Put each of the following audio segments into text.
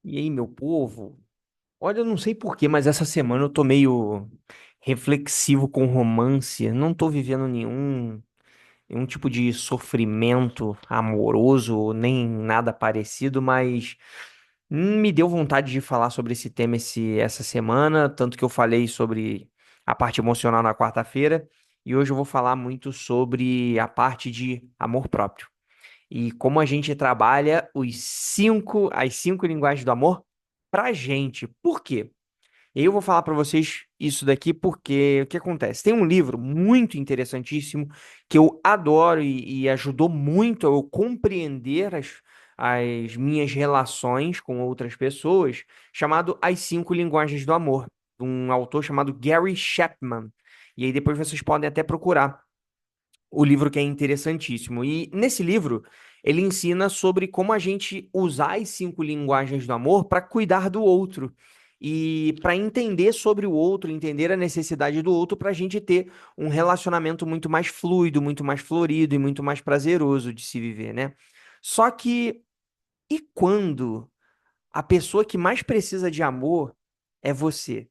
E aí, meu povo? Olha, eu não sei por quê, mas essa semana eu tô meio reflexivo com romance. Não tô vivendo nenhum tipo de sofrimento amoroso, nem nada parecido, mas me deu vontade de falar sobre esse tema essa semana, tanto que eu falei sobre a parte emocional na quarta-feira, e hoje eu vou falar muito sobre a parte de amor próprio. E como a gente trabalha as cinco linguagens do amor pra gente. Por quê? Eu vou falar pra vocês isso daqui porque o que acontece? Tem um livro muito interessantíssimo que eu adoro e ajudou muito a eu compreender as minhas relações com outras pessoas, chamado As Cinco Linguagens do Amor, de um autor chamado Gary Chapman. E aí depois vocês podem até procurar o livro que é interessantíssimo. E nesse livro, ele ensina sobre como a gente usar as cinco linguagens do amor para cuidar do outro e para entender sobre o outro, entender a necessidade do outro, para a gente ter um relacionamento muito mais fluido, muito mais florido e muito mais prazeroso de se viver, né? Só que, e quando a pessoa que mais precisa de amor é você?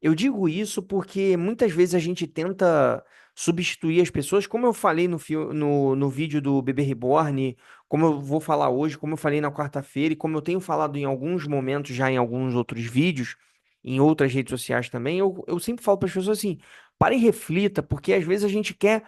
Eu digo isso porque muitas vezes a gente tenta substituir as pessoas, como eu falei no vídeo do Bebê Reborn, como eu vou falar hoje, como eu falei na quarta-feira e como eu tenho falado em alguns momentos já em alguns outros vídeos, em outras redes sociais também, eu sempre falo para as pessoas assim: pare e reflita, porque às vezes a gente quer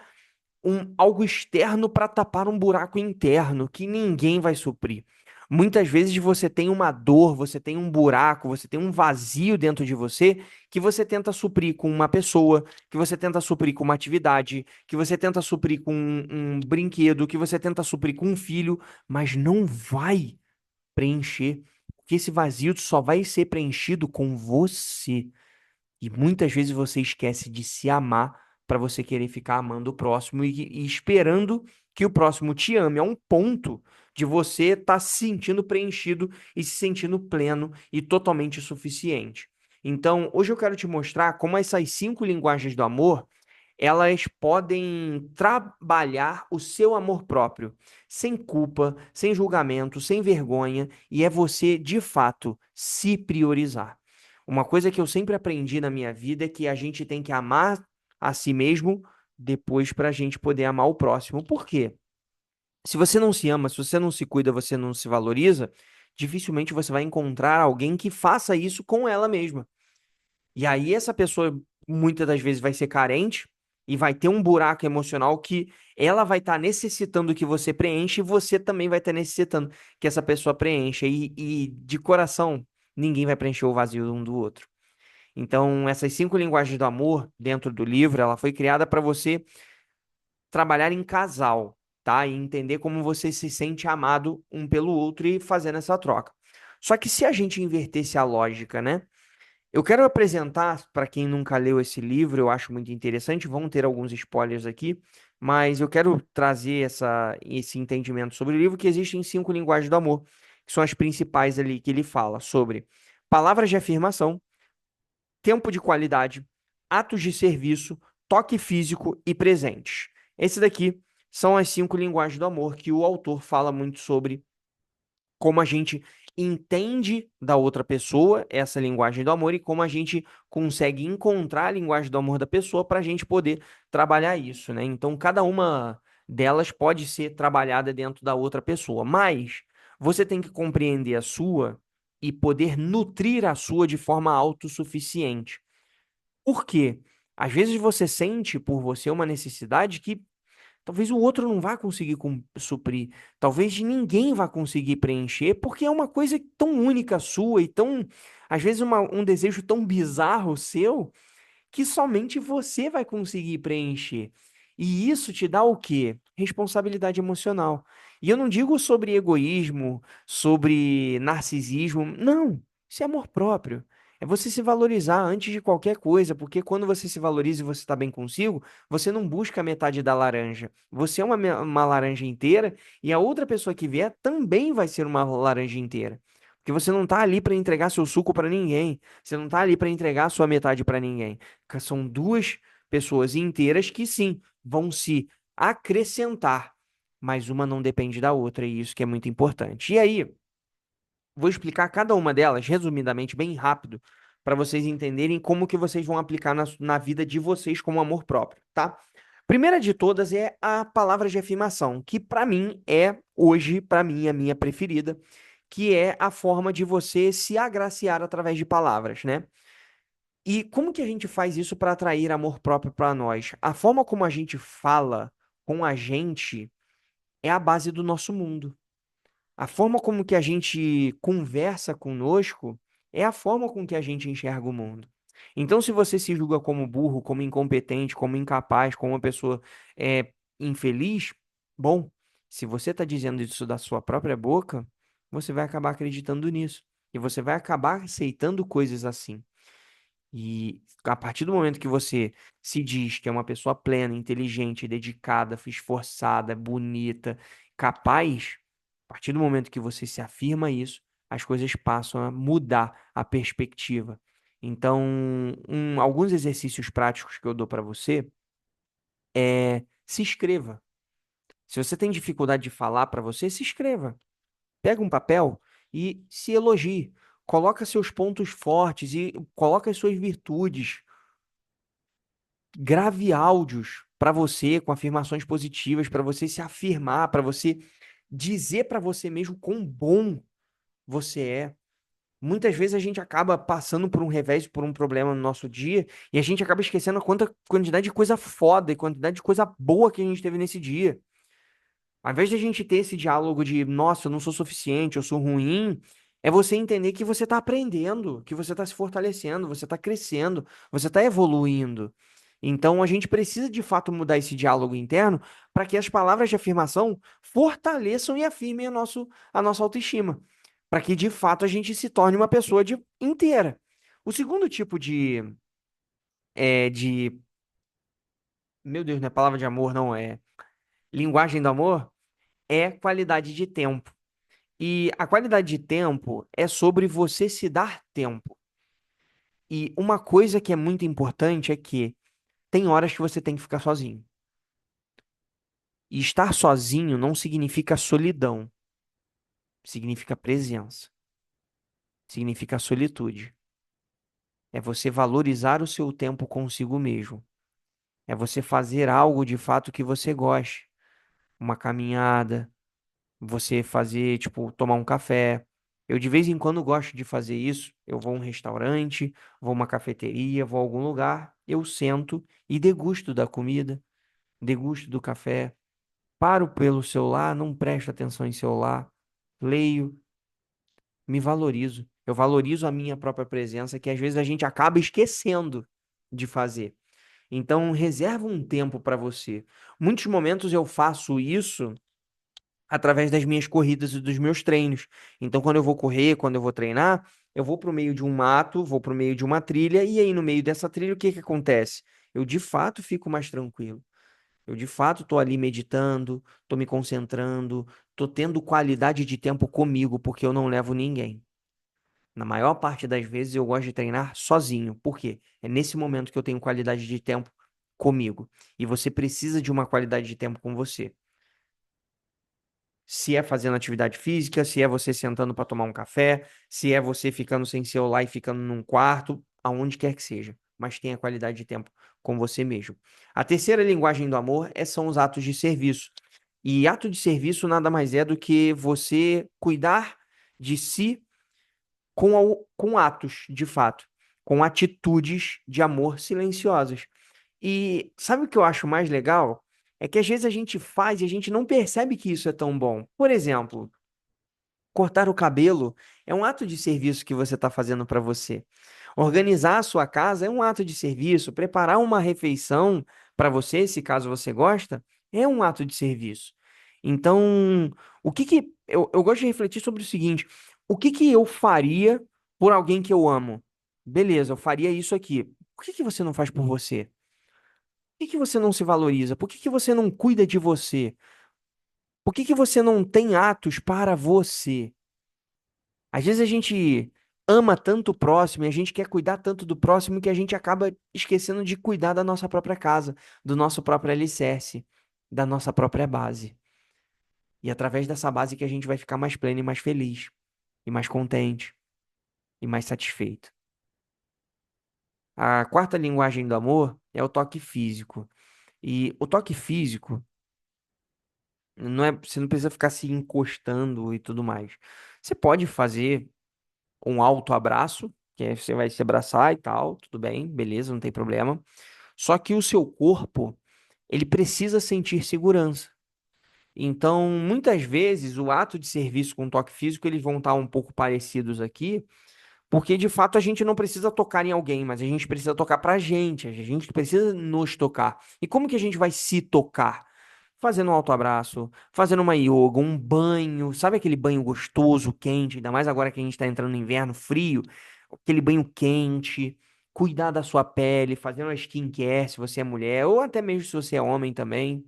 algo externo para tapar um buraco interno que ninguém vai suprir. Muitas vezes você tem uma dor, você tem um buraco, você tem um vazio dentro de você que você tenta suprir com uma pessoa, que você tenta suprir com uma atividade, que você tenta suprir com um brinquedo, que você tenta suprir com um filho, mas não vai preencher, porque esse vazio só vai ser preenchido com você. E muitas vezes você esquece de se amar para você querer ficar amando o próximo e esperando que o próximo te ame, a um ponto de você estar se sentindo preenchido e se sentindo pleno e totalmente suficiente. Então, hoje eu quero te mostrar como essas cinco linguagens do amor, elas podem trabalhar o seu amor próprio, sem culpa, sem julgamento, sem vergonha, e é você, de fato, se priorizar. Uma coisa que eu sempre aprendi na minha vida é que a gente tem que amar a si mesmo depois para a gente poder amar o próximo. Por quê? Se você não se ama, se você não se cuida, você não se valoriza, dificilmente você vai encontrar alguém que faça isso com ela mesma. E aí essa pessoa muitas das vezes vai ser carente e vai ter um buraco emocional que ela vai estar necessitando que você preencha e você também vai estar necessitando que essa pessoa preencha. E de coração, ninguém vai preencher o vazio um do outro. Então, essas cinco linguagens do amor dentro do livro, ela foi criada para você trabalhar em casal, tá? E entender como você se sente amado um pelo outro e fazendo essa troca. Só que se a gente invertesse a lógica, né? Eu quero apresentar, para quem nunca leu esse livro, eu acho muito interessante, vão ter alguns spoilers aqui, mas eu quero trazer esse entendimento sobre o livro, que existem cinco linguagens do amor, que são as principais ali que ele fala sobre palavras de afirmação, tempo de qualidade, atos de serviço, toque físico e presentes. Esse daqui são as cinco linguagens do amor que o autor fala muito sobre como a gente entende da outra pessoa essa linguagem do amor e como a gente consegue encontrar a linguagem do amor da pessoa para a gente poder trabalhar isso, né? Então, cada uma delas pode ser trabalhada dentro da outra pessoa, mas você tem que compreender a sua e poder nutrir a sua de forma autossuficiente. Por quê? Às vezes você sente por você uma necessidade que talvez o outro não vá conseguir suprir, talvez ninguém vá conseguir preencher, porque é uma coisa tão única sua e tão, às vezes, um desejo tão bizarro seu que somente você vai conseguir preencher. E isso te dá o quê? Responsabilidade emocional. E eu não digo sobre egoísmo, sobre narcisismo, não. Isso é amor próprio. É você se valorizar antes de qualquer coisa, porque quando você se valoriza e você está bem consigo, você não busca a metade da laranja. Você é uma laranja inteira e a outra pessoa que vier também vai ser uma laranja inteira. Porque você não está ali para entregar seu suco para ninguém. Você não está ali para entregar a sua metade para ninguém. São duas pessoas inteiras que sim, vão se acrescentar, mas uma não depende da outra, e isso que é muito importante. E aí, vou explicar cada uma delas, resumidamente, bem rápido, para vocês entenderem como que vocês vão aplicar na vida de vocês como amor próprio, tá? Primeira de todas é a palavra de afirmação, que para mim é, hoje, para mim, a minha preferida, que é a forma de você se agraciar através de palavras, né? E como que a gente faz isso para atrair amor próprio para nós? A forma como a gente fala com a gente é a base do nosso mundo. A forma como que a gente conversa conosco é a forma com que a gente enxerga o mundo. Então, se você se julga como burro, como incompetente, como incapaz, como uma pessoa infeliz, bom, se você está dizendo isso da sua própria boca, você vai acabar acreditando nisso. E você vai acabar aceitando coisas assim. E a partir do momento que você se diz que é uma pessoa plena, inteligente, dedicada, esforçada, bonita, capaz, a partir do momento que você se afirma isso, as coisas passam a mudar a perspectiva. Então, alguns exercícios práticos que eu dou para você é se escreva. Se você tem dificuldade de falar para você, se escreva. Pega um papel e se elogie. Coloca seus pontos fortes e coloca as suas virtudes. Grave áudios para você com afirmações positivas, para você se afirmar, para você dizer para você mesmo quão bom você é. Muitas vezes a gente acaba passando por um revés, por um problema no nosso dia, e a gente acaba esquecendo a quantidade de coisa foda e quantidade de coisa boa que a gente teve nesse dia. Ao invés de a gente ter esse diálogo de, nossa, eu não sou suficiente, eu sou ruim, é você entender que você está aprendendo, que você está se fortalecendo, você está crescendo, você está evoluindo. Então a gente precisa de fato mudar esse diálogo interno para que as palavras de afirmação fortaleçam e afirmem a nossa autoestima, para que de fato a gente se torne uma pessoa inteira. O segundo tipo de, meu Deus, não é palavra de amor, não é linguagem do amor, é qualidade de tempo. E a qualidade de tempo é sobre você se dar tempo. E uma coisa que é muito importante é que tem horas que você tem que ficar sozinho. E estar sozinho não significa solidão, significa presença, significa solitude. É você valorizar o seu tempo consigo mesmo. É você fazer algo de fato que você goste. Uma caminhada, você fazer, tipo, tomar um café. Eu de vez em quando gosto de fazer isso. Eu vou a um restaurante, vou a uma cafeteria, vou a algum lugar, eu sento e degusto da comida, degusto do café, paro pelo celular, não presto atenção em celular, leio, me valorizo. Eu valorizo a minha própria presença, que às vezes a gente acaba esquecendo de fazer. Então, reserva um tempo para você. Muitos momentos eu faço isso através das minhas corridas e dos meus treinos. Então, quando eu vou correr, quando eu vou treinar, eu vou para o meio de um mato, vou para o meio de uma trilha, e aí no meio dessa trilha, o que que acontece? Eu de fato fico mais tranquilo. Eu de fato estou ali meditando, estou me concentrando, estou tendo qualidade de tempo comigo, porque eu não levo ninguém. Na maior parte das vezes eu gosto de treinar sozinho. Por quê? É nesse momento que eu tenho qualidade de tempo comigo. E você precisa de uma qualidade de tempo com você. Se é fazendo atividade física, se é você sentando para tomar um café, se é você ficando sem celular e ficando num quarto, aonde quer que seja. Mas tenha qualidade de tempo com você mesmo. A terceira linguagem do amor são os atos de serviço. E ato de serviço nada mais é do que você cuidar de si com atos, de fato, com atitudes de amor silenciosas. E sabe o que eu acho mais legal? É que às vezes a gente faz e a gente não percebe que isso é tão bom. Por exemplo, cortar o cabelo é um ato de serviço que você está fazendo para você. Organizar a sua casa é um ato de serviço. Preparar uma refeição para você, se caso você gosta, é um ato de serviço. Então, eu gosto de refletir sobre o seguinte: o que que eu faria por alguém que eu amo? Beleza, eu faria isso aqui. Por que que você não faz por você? Por que que você não se valoriza? Por que que você não cuida de você? Por que que você não tem atos para você? Às vezes a gente ama tanto o próximo e a gente quer cuidar tanto do próximo que a gente acaba esquecendo de cuidar da nossa própria casa, do nosso próprio alicerce, da nossa própria base. E é através dessa base que a gente vai ficar mais pleno e mais feliz. e mais contente e mais satisfeito. A quarta linguagem do amor é o toque físico. E o toque físico não é, você não precisa ficar se encostando e tudo mais. Você pode fazer um autoabraço, que aí você vai se abraçar e tal, tudo bem, beleza, não tem problema. Só que o seu corpo, ele precisa sentir segurança. Então, muitas vezes, o ato de serviço com toque físico, eles vão estar um pouco parecidos aqui, porque de fato a gente não precisa tocar em alguém, mas a gente precisa tocar pra gente, a gente precisa nos tocar. E como que a gente vai se tocar? Fazendo um autoabraço, fazendo uma yoga, um banho, sabe aquele banho gostoso, quente, ainda mais agora que a gente tá entrando no inverno frio, aquele banho quente, cuidar da sua pele, fazendo uma skincare se você é mulher, ou até mesmo se você é homem também.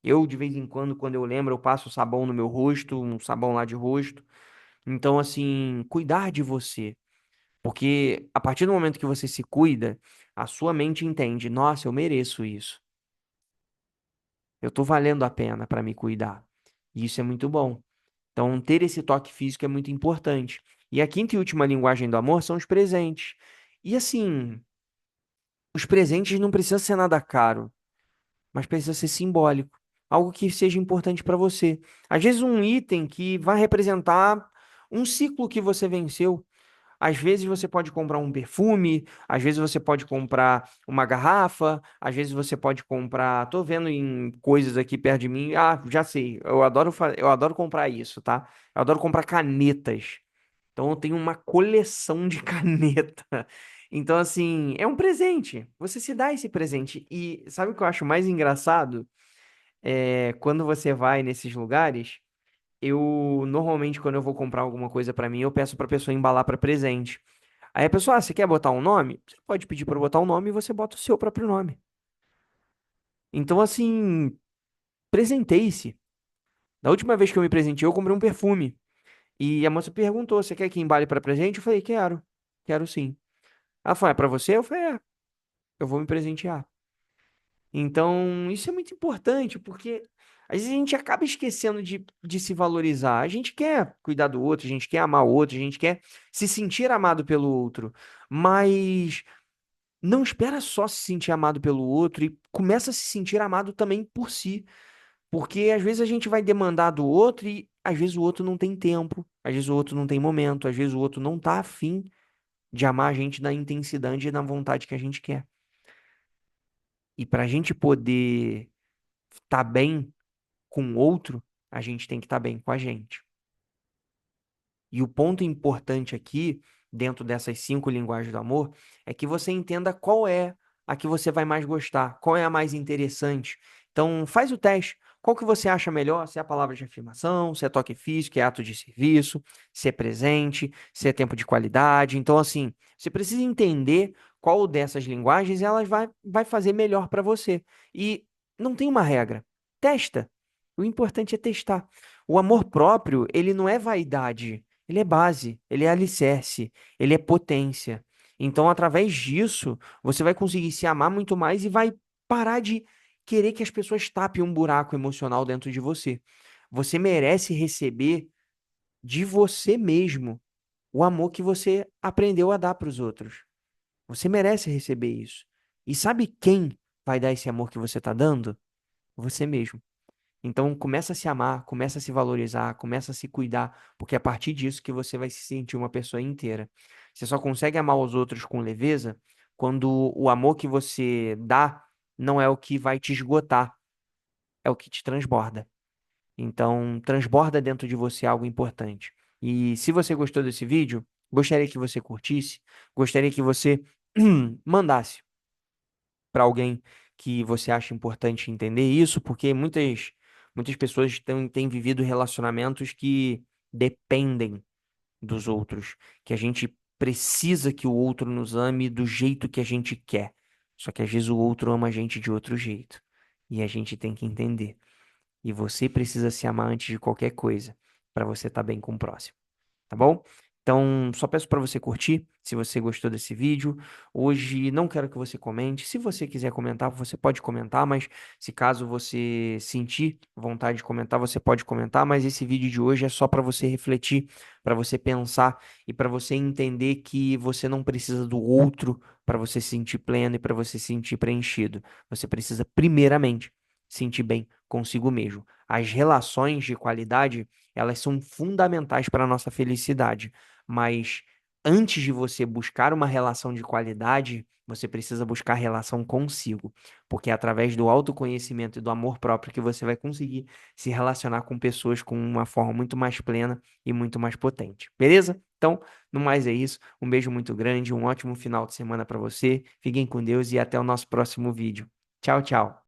Eu, de vez em quando, quando eu lembro, eu passo sabão no meu rosto, um sabão lá de rosto. Então, assim, cuidar de você. Porque a partir do momento que você se cuida, a sua mente entende, nossa, eu mereço isso. Eu tô valendo a pena para me cuidar. E isso é muito bom. Então, ter esse toque físico é muito importante. E a quinta e última linguagem do amor são os presentes. E assim, os presentes não precisam ser nada caro, mas precisa ser simbólico. Algo que seja importante para você. Às vezes, um item que vai representar um ciclo que você venceu. Às vezes você pode comprar um perfume, às vezes você pode comprar uma garrafa, às vezes você pode comprar. Tô vendo em coisas aqui perto de mim. Ah, já sei. Eu adoro comprar isso, tá? Eu adoro comprar canetas. Então eu tenho uma coleção de caneta. Então, assim, é um presente. Você se dá esse presente. E sabe o que eu acho mais engraçado? É quando você vai nesses lugares. Eu normalmente, quando eu vou comprar alguma coisa pra mim, eu peço pra pessoa embalar pra presente. Aí a pessoa, você quer botar um nome? Você pode pedir pra eu botar um nome e você bota o seu próprio nome. Então, assim, presenteie-se. Da última vez que eu me presenteei, eu comprei um perfume. E a moça perguntou: você quer que embale pra presente? Eu falei: quero. Quero sim. Ela falou: é pra você? Eu falei: é, eu vou me presentear. Então, isso é muito importante, porque às vezes a gente acaba esquecendo de se valorizar. A gente quer cuidar do outro, a gente quer amar o outro, a gente quer se sentir amado pelo outro, mas não espera só se sentir amado pelo outro e começa a se sentir amado também por si, porque às vezes a gente vai demandar do outro e às vezes o outro não tem tempo, às vezes o outro não tem momento, às vezes o outro não tá afim de amar a gente na intensidade e na vontade que a gente quer. E para a gente poder estar bem com o outro, a gente tem que estar bem com a gente. E o ponto importante aqui, dentro dessas cinco linguagens do amor, é que você entenda qual é a que você vai mais gostar, qual é a mais interessante. Então, faz o teste. Qual que você acha melhor? Se é a palavra de afirmação, se é toque físico, se é ato de serviço, se é presente, se é tempo de qualidade. Então, assim, você precisa entender qual dessas linguagens vai fazer melhor para você. E não tem uma regra. Testa. O importante é testar. O amor próprio, ele não é vaidade. Ele é base, ele é alicerce, ele é potência. Então, através disso, você vai conseguir se amar muito mais e vai parar de querer que as pessoas tapem um buraco emocional dentro de você. Você merece receber de você mesmo o amor que você aprendeu a dar para os outros. Você merece receber isso. E sabe quem vai dar esse amor que você está dando? Você mesmo. Então, começa a se amar, começa a se valorizar, começa a se cuidar, porque é a partir disso que você vai se sentir uma pessoa inteira. Você só consegue amar os outros com leveza quando o amor que você dá não é o que vai te esgotar, é o que te transborda. Então, transborda dentro de você algo importante. E se você gostou desse vídeo, gostaria que você curtisse, gostaria que você mandasse para alguém que você acha importante entender isso, porque muitas pessoas têm vivido relacionamentos que dependem dos outros, que a gente precisa que o outro nos ame do jeito que a gente quer. Só que às vezes o outro ama a gente de outro jeito. E a gente tem que entender. E você precisa se amar antes de qualquer coisa, para você estar bem com o próximo, tá bom? Então, só peço para você curtir, se você gostou desse vídeo. Hoje não quero que você comente. Se você quiser comentar, você pode comentar, mas se caso você sentir vontade de comentar, você pode comentar. Mas esse vídeo de hoje é só para você refletir, para você pensar e para você entender que você não precisa do outro para você se sentir pleno e para você se sentir preenchido. Você precisa, primeiramente, sentir bem consigo mesmo. As relações de qualidade, elas são fundamentais para a nossa felicidade, mas antes de você buscar uma relação de qualidade, você precisa buscar relação consigo, porque é através do autoconhecimento e do amor próprio que você vai conseguir se relacionar com pessoas com uma forma muito mais plena e muito mais potente. Beleza? Então, no mais é isso. Um beijo muito grande, um ótimo final de semana para você. Fiquem com Deus e até o nosso próximo vídeo. Tchau, tchau.